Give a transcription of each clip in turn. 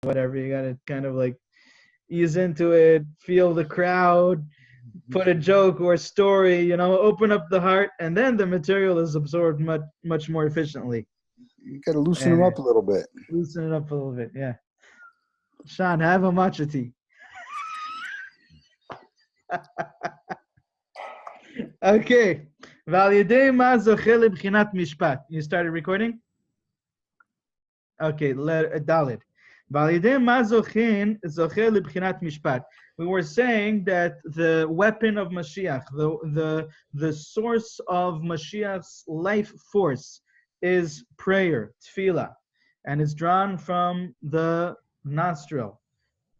whatever. You got to kind of like ease into it, feel the crowd, put a joke or a story, open up the heart, and then the material is absorbed much more efficiently. You got to loosen them up a little bit. Loosen it up a little bit, yeah. Sean, have a matcha tea. Okay. You started recording? Okay, Dalit. We were saying that the weapon of Mashiach, the source of Mashiach's life force is prayer, tefillah, and it's drawn from the nostril,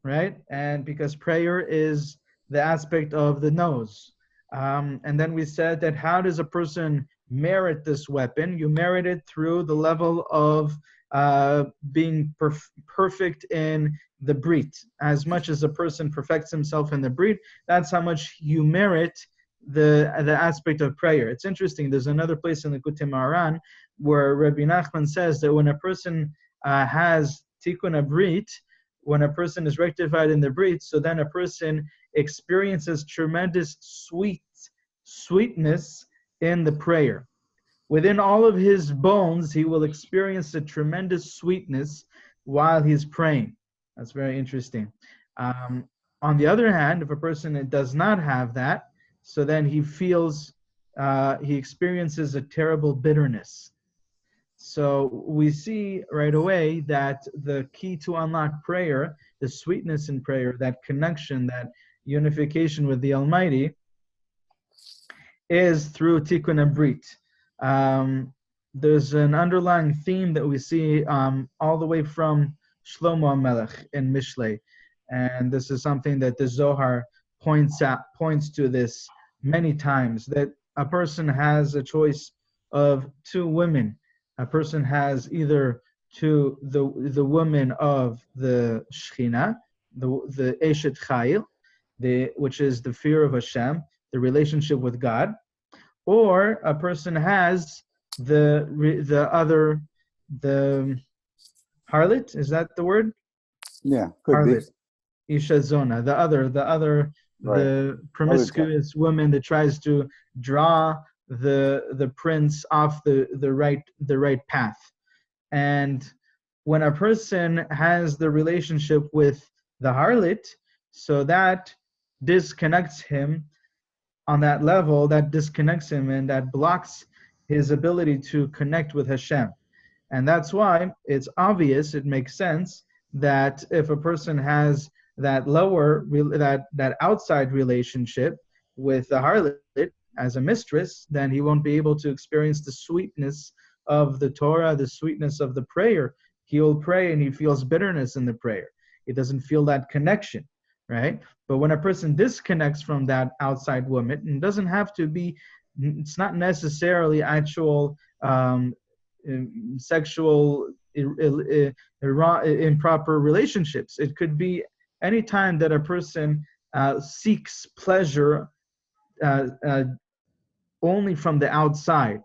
right? And because prayer is the aspect of the nose. And then we said that how does a person merit this weapon? You merit it through the level of being perfect in the brit. As much as a person perfects himself in the brit, that's how much you merit the aspect of prayer. It's interesting, there's another place in the Likutei Moharan where Rabbi Nachman says that when a person has tikkun brit, when a person is rectified in the brit, so then a person experiences tremendous sweetness in the prayer. Within all of his bones, he will experience a tremendous sweetness while he's praying. That's very interesting. On the other hand, if a person does not have that, so then he experiences a terrible bitterness. So we see right away that the key to unlock prayer, the sweetness in prayer, that connection, that unification with the Almighty, is through tikkun brit. There's an underlying theme that we see all the way from Shlomo HaMelech in Mishlei, and this is something that the Zohar points to this many times, that a person has a choice of two women. A person has either the woman of the Shechina, the Eshet Chayil, which is the fear of Hashem, the relationship with God, or a person has the harlot. Is that the word? Yeah, could harlot. Be. Isha Zona, the other, right. The promiscuous woman that tries to draw the prince off the right path. And when a person has the relationship with the harlot, so that disconnects him on that level, that disconnects him and that blocks his ability to connect with Hashem. And that's why it's obvious, it makes sense, that if a person has that that outside relationship with the harlot as a mistress, then he won't be able to experience the sweetness of the Torah, the sweetness of the prayer. He'll pray and he feels bitterness in the prayer. He doesn't feel that connection, right? But when a person disconnects from that outside woman, it doesn't have to be, it's not necessarily actual sexual improper relationships. It could be any time that a person seeks pleasure only from the outside,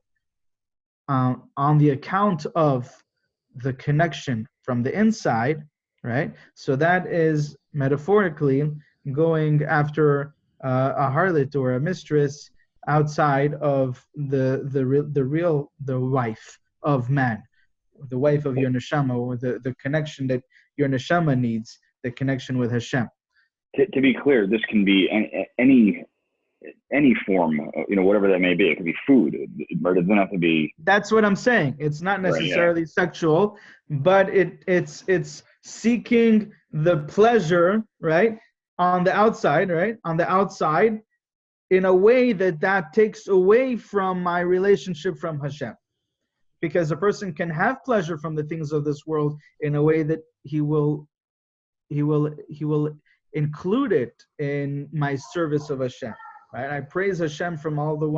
on the account of the connection from the inside, right? So that is metaphorically going after a harlot or a mistress outside of the wife of man, the wife of your neshama, or the connection that your neshama needs, the connection with Hashem. To be clear, this can be any form, whatever that may be. It could be food, but it doesn't have to be. That's what I'm saying. It's not necessarily sexual, but it's seeking the pleasure, right, on the outside, right, on the outside, in a way that takes away from my relationship from Hashem. Because a person can have pleasure from the things of this world in a way that he will include it in my service of Hashem. Right? I praise Hashem from all the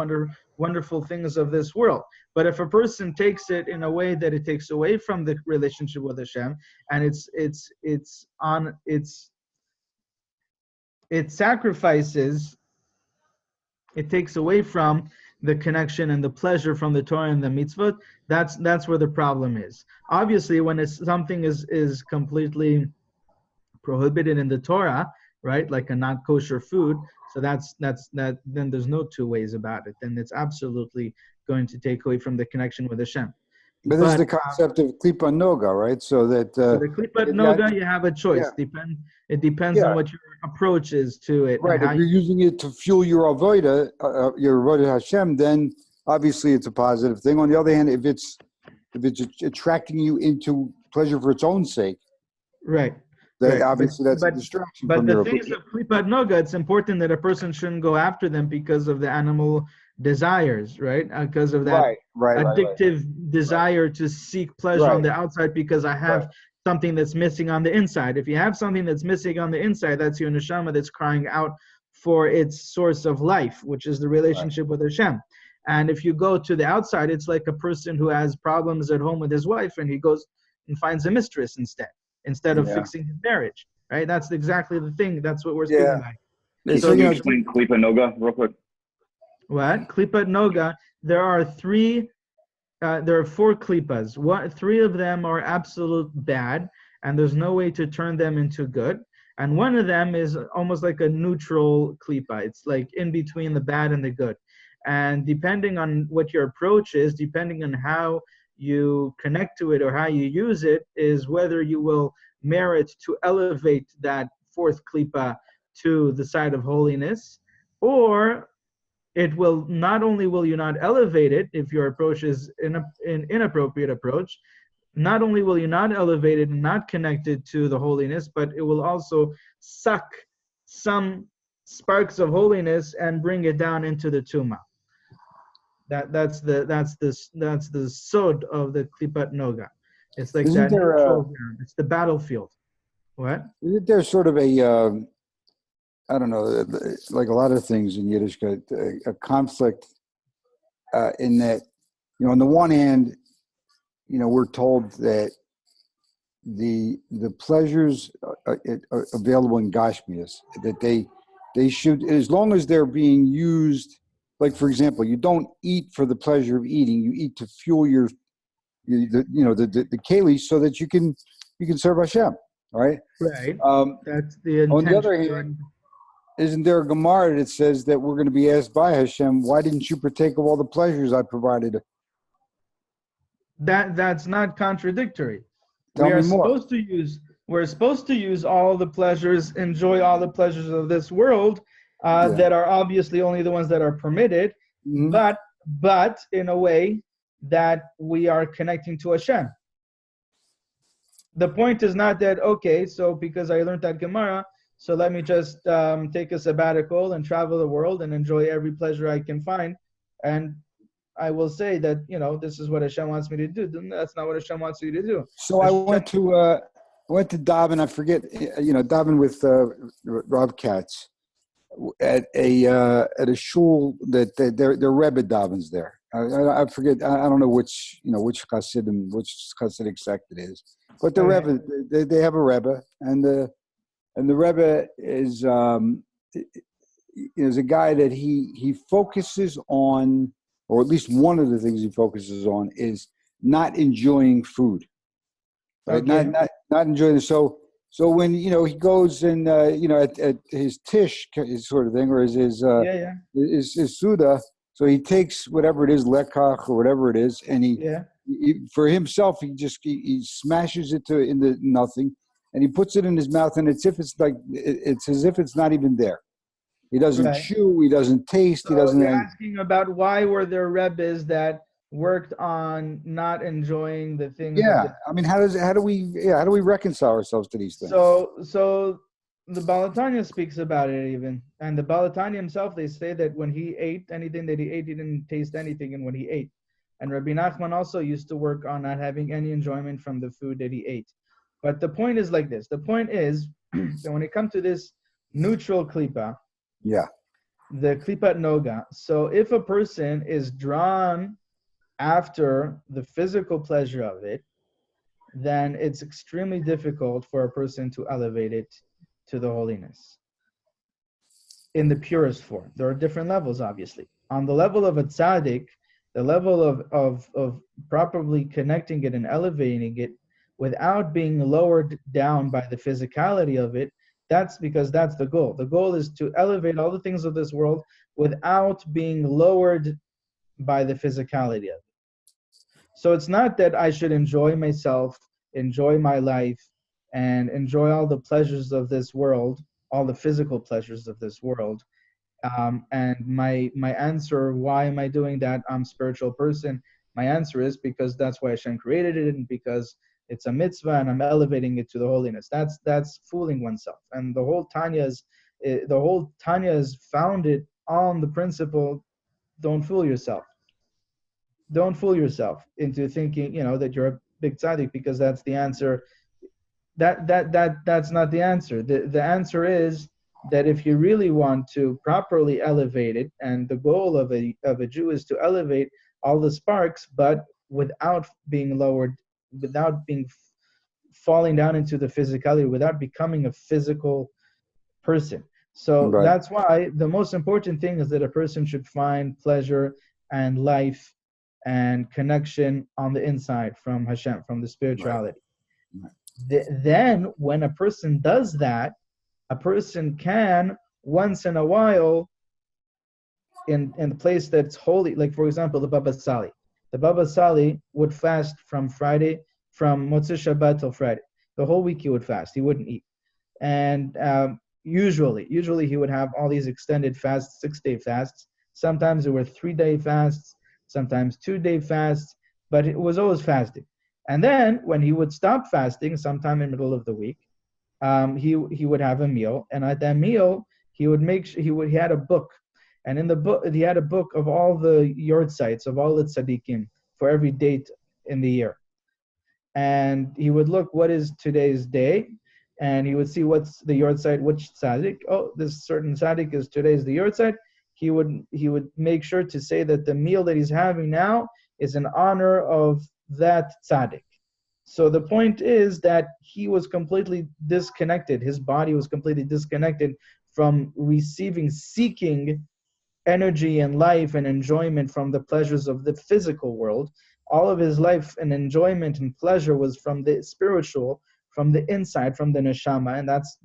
wonderful things of this world. But if a person takes it in a way that it takes away from the relationship with Hashem, and it sacrifices, it takes away from the connection and the pleasure from the Torah and the mitzvot, that's where the problem is. Obviously, when something is completely prohibited in the Torah, right? Like a not kosher food. So that's that. Then there's no two ways about it. Then it's absolutely going to take away from the connection with Hashem. But this is the concept of klipa noga, right? So that so the klipa noga, you have a choice. It depends on what your approach is to it. Right. If you're using it to fuel your avodah Hashem, then obviously it's a positive thing. On the other hand, if it's attracting you into pleasure for its own sake, right. Then obviously that's a distraction. But the things of klipat noga, it's important that a person shouldn't go after them because of the animal desires, right? Because of that addictive desire to seek pleasure on the outside because I have something that's missing on the inside. If you have something that's missing on the inside, that's your neshama that's crying out for its source of life, which is the relationship with Hashem. And if you go to the outside, it's like a person who has problems at home with his wife and he goes and finds a mistress instead of fixing his marriage, right? That's exactly the thing. That's what we're speaking about. So you explain klipa noga real quick? What? Klipa noga, there are four klipas. Three of them are absolute bad, and there's no way to turn them into good. And one of them is almost like a neutral klipa. It's like in between the bad and the good. And depending on what your approach is, depending on how you connect to it or how you use it, is whether you will merit to elevate that fourth klipa to the side of holiness, or it will not only will you not elevate it if your approach is an inappropriate approach, not only will you not elevate it and not connect it to the holiness, but it will also suck some sparks of holiness and bring it down into the tumah. That's the sod of the klipat noga. It's like that neutral ground. It's the battlefield. What? Isn't there sort of a I don't know, like a lot of things in Yiddishkeit, a conflict in that, on the one hand, we're told that the pleasures are available in Gashmias, that they should, as long as they're being used, like for example, you don't eat for the pleasure of eating, you eat to fuel the keli so that you can serve Hashem, right? Right. That's the intention. On the other hand, isn't there a Gemara that says that we're going to be asked by Hashem, why didn't you partake of all the pleasures I provided? That's not contradictory. Tell me more. We're supposed to use all the pleasures, enjoy all the pleasures of this world that are obviously only the ones that are permitted, but in a way that we are connecting to Hashem. The point is not that, okay, so because I learned that Gemara, so let me just take a sabbatical and travel the world and enjoy every pleasure I can find. And I will say that, this is what Hashem wants me to do. That's not what Hashem wants you to do. So I went to daven, I forget, daven with Rav Katz at a shul that their Rebbe davens there. I forget, I don't know which Hasidic sect it is. But the Rebbe, they have a Rebbe, and the Rebbe is a guy that he focuses on, or at least one of the things he focuses on is not enjoying food, right? Okay. Not enjoying it. So when he goes and at his tish sort of thing, or his suda, so he takes whatever it is, lekach or whatever it is, and he for himself he smashes it into nothing. And he puts it in his mouth, and it's as if it's not even there. He doesn't chew, he doesn't taste, he doesn't. You're asking about why were there rebbes that worked on not enjoying the things. Yeah, I mean, how do we reconcile ourselves to these things? So the Baal HaTanya speaks about it even, and the Baal HaTanya himself, they say that when he ate anything that he ate, he didn't taste anything, and when he ate, and Rabbi Nachman also used to work on not having any enjoyment from the food that he ate. But the point is like this. The point is that when it comes to this neutral klipa, the klipat noga, so if a person is drawn after the physical pleasure of it, then it's extremely difficult for a person to elevate it to the holiness in the purest form. There are different levels, obviously. On the level of a tzaddik, the level of properly connecting it and elevating it without being lowered down by the physicality of it, that's because that's the goal. The goal is to elevate all the things of this world without being lowered by the physicality of it. So it's not that I should enjoy myself, enjoy my life, and enjoy all the pleasures of this world, all the physical pleasures of this world. And my answer, why am I doing that? I'm a spiritual person. My answer is because that's why Hashem created it, and because it's a mitzvah, and I'm elevating it to the holiness. That's fooling oneself. And the whole Tanya is founded on the principle: don't fool yourself. Don't fool yourself into thinking, that you're a big tzaddik, because that's the answer. That's not the answer. The answer is that if you really want to properly elevate it, and the goal of a Jew is to elevate all the sparks, but without being lowered, without being falling down into the physicality, without becoming a physical person. So that's why the most important thing is that a person should find pleasure and life and connection on the inside from Hashem, from the spirituality. Then when a person does that, a person can once in a while, in a place that's holy, like for example the Baba Sali. The Baba Sali would fast from Motzei Shabbat till Friday. The whole week he would fast. He wouldn't eat. And usually he would have all these extended fasts, 6-day fasts. Sometimes there were 3-day fasts, sometimes 2-day fasts, but it was always fasting. And then when he would stop fasting, sometime in the middle of the week, he would have a meal, and at that meal he had a book, and in the book he had a book of all the yortzites of all the tzaddikim for every date in the year, and he would look what is today's day, and he would see what's the yortzite, which tzaddik. Oh, this certain tzaddik is today's the yortzite. He would make sure to say that the meal that he's having now is in honor of that tzaddik. So the point is that he was completely disconnected. His body was completely disconnected from seeking energy and life and enjoyment from the pleasures of the physical world. All of his life and enjoyment and pleasure was from the spiritual, from the inside, from the neshama, and that's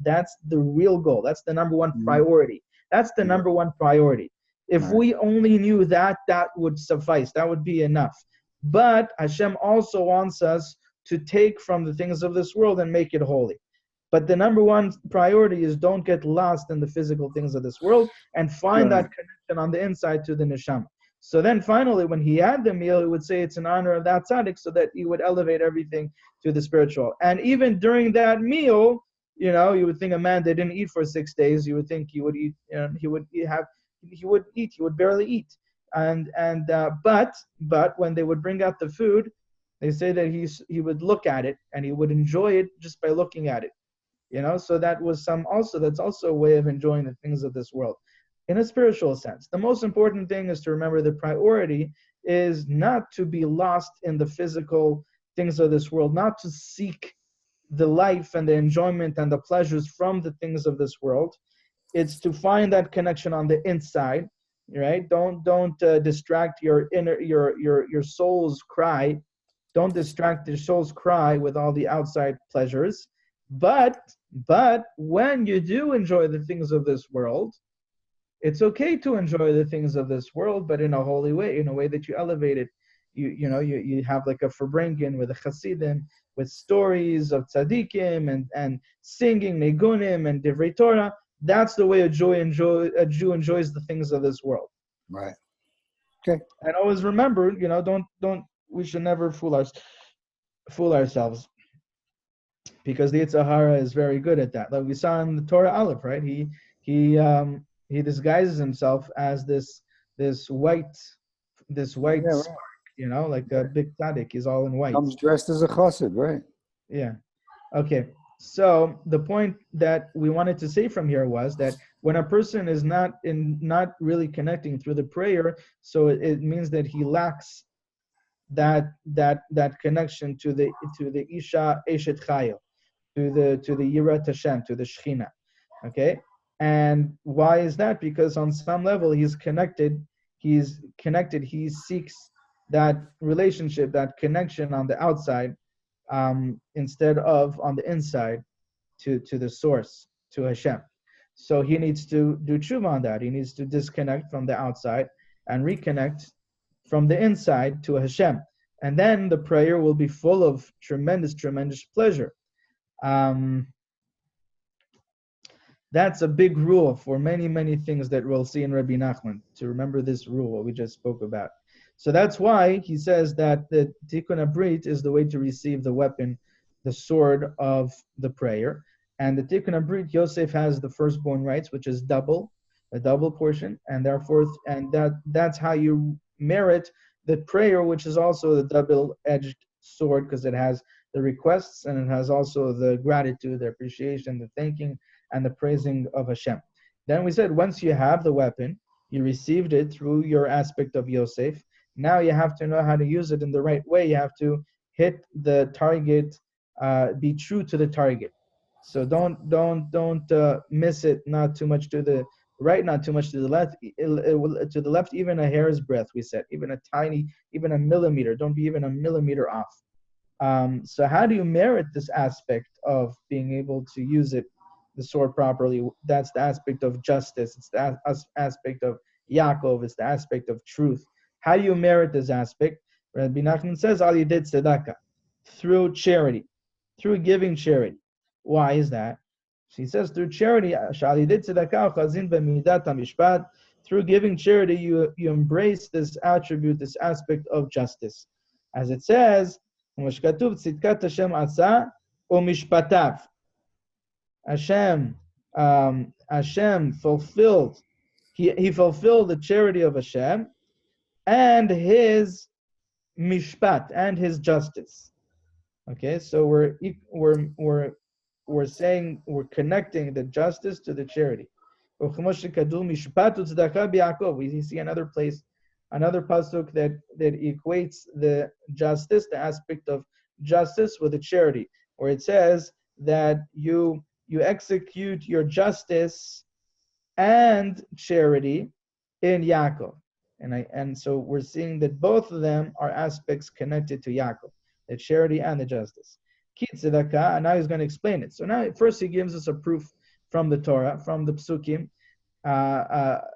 the real goal. That's the number one priority. That's the number one priority. If we only knew that, that would suffice. That would be enough. But Hashem also wants us to take from the things of this world and make it holy. But the number one priority is don't get lost in the physical things of this world and find that connection on the inside to the neshama. So then finally, when he had the meal, he would say it's in honor of that tzaddik, so that he would elevate everything to the spiritual. And even during that meal, you would think a man that didn't eat for 6 days, you would think he would eat, he would barely eat. But when they would bring out the food, they say that he would look at it and he would enjoy it just by looking at it. So that's also a way of enjoying the things of this world in a spiritual sense. The most important thing is to remember the priority is not to be lost in the physical things of this world, not to seek the life and the enjoyment and the pleasures from the things of this world. It's to find that connection on the inside, right? Don't distract your soul's cry. Don't distract your soul's cry with all the outside pleasures. But when you do enjoy the things of this world, it's okay to enjoy the things of this world, but in a holy way, in a way that you elevate it. You have like a farbrengen with a chassidim, with stories of tzaddikim and singing negunim and divrei Torah. That's the way a Jew enjoys the things of this world. Right. Okay. And always remember, we should never fool ourselves, because the Yetzer Hara is very good at that. Like we saw in the Torah Aleph, right? He disguises himself as this white spark, like a big tzaddik. He's all in white. Comes dressed as a chassid, right? Yeah. Okay. So the point that we wanted to say from here was that when a person is not really connecting through the prayer, so it means that he lacks that connection to the Isha Eshet Chayil, to the Yirat Hashem, to the Shechina. Okay? And why is that? Because on some level he's connected, he seeks that relationship, that connection on the outside, instead of on the inside to the source, to Hashem. So he needs to do tshuva on that. He needs to disconnect from the outside and reconnect from the inside to Hashem. And then the prayer will be full of tremendous, tremendous pleasure. That's a big rule for many, many things that we'll see in Rabbi Nachman, to remember this rule, what we just spoke about. So that's why he says that the Tikkun Abrit is the way to receive the weapon, the sword of the prayer. And the Tikkun Abrit, Yosef has the firstborn rights, which is double, a double portion, and therefore, that's how you merit the prayer, which is also the double-edged sword, because it has the requests and it has also the gratitude, the appreciation, the thanking, and the praising of Hashem. Then we said, once you have the weapon, you received it through your aspect of Yosef. Now you have to know how to use it in the right way. You have to hit the target, be true to the target. So don't miss it. Not too much to the right, not too much to the left. To the left, even a hair's breadth. We said, even a millimeter. Don't be even a millimeter off. So how do you merit this aspect of being able to use it, the sword, properly? That's the aspect of justice. It's the aspect of Yaakov. It's the aspect of truth. How do you merit this aspect? Rabbi Nachman says, Al Yidei Tzedakah, through charity, through giving charity. Why is that? She says, through charity, through giving charity, you embrace this attribute, this aspect of justice. As it says, Hashem fulfilled, he fulfilled the charity of Hashem and his mishpat, and his justice. Okay, so we're saying, we're connecting the justice to the charity. We see another place, another pasuk that equates the justice, the aspect of justice, with the charity, where it says that you execute your justice and charity in Yaakov. And so we're seeing that both of them are aspects connected to Yaakov, the charity and the justice. And now he's going to explain it. So now first he gives us a proof from the Torah, from the Psukim,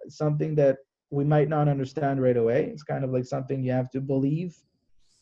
something that we might not understand right away. It's kind of like something you have to believe,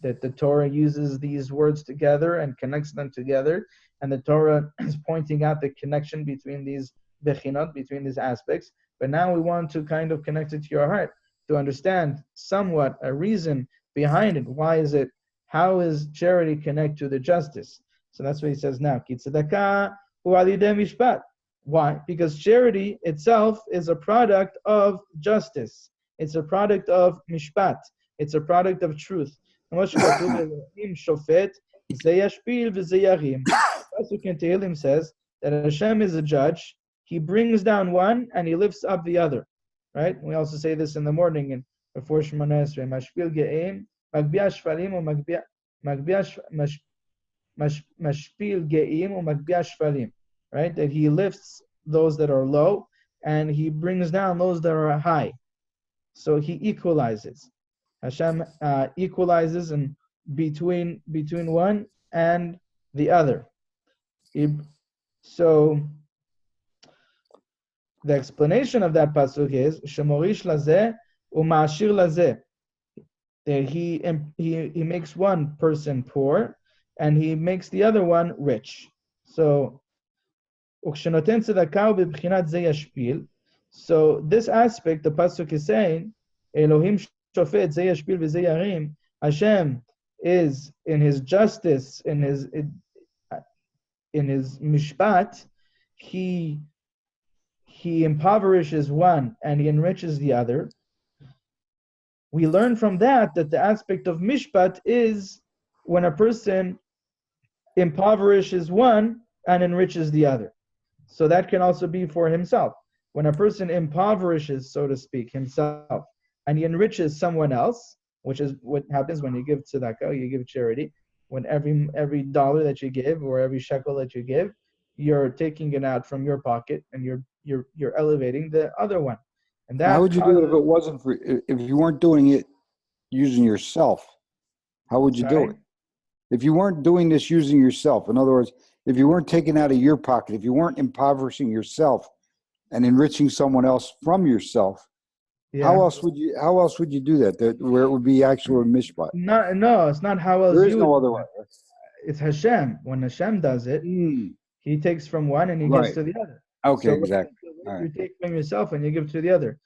that the Torah uses these words together and connects them together, and the Torah is pointing out the connection between these bechinot, between these aspects. But now we want to kind of connect it to your heart, to understand somewhat a reason behind it. Why is it? How is charity connect to the justice? So that's what he says now. Ki tzedakah hu al yidei mishpat. Why? Because charity itself is a product of justice. It's a product of mishpat. It's a product of truth. Pasuk in Tehillim says that Hashem is a judge. He brings down one and he lifts up the other. Right? We also say this in the morning and before Shemona Esrei. Mashpil ge'im, magbiah shfalim, or mashpil ge'im, or magbiah shfalim. Right? That he lifts those that are low and he brings down those that are high. So he equalizes. Hashem equalizes in between one and the other. So the explanation of that pasuk is shemorish lazeh u'ma'ashir lazeh. That he makes one person poor and he makes the other one rich. So ukshenoten tzedakah b'bchinat zeh yashpil. So this aspect, the pasuk is saying, Elohim shofet zeh yashpil v'zeh yarim. Hashem is in his justice, in his mishpat, he impoverishes one and he enriches the other. We learn from that the aspect of mishpat is when a person impoverishes one and enriches the other. So that can also be for himself. When a person impoverishes, so to speak, himself, and he enriches someone else, which is what happens when you give tzedakah, you give charity. When every dollar that you give or every shekel that you give, you're taking it out from your pocket and you're elevating the other one. And that, how would you do it if it wasn't for, if you weren't doing it using yourself? How would you do it? if you weren't doing this using yourself, in other words, if you weren't taking out of your pocket, if you weren't impoverishing yourself and enriching someone else from yourself, how else would you do that? Where it would be actual mishpat? No, it's not how else. There is no other way. It's Hashem. When Hashem does it, He takes from one and He gives to the other. Okay, so exactly. You take from yourself and you give to the other.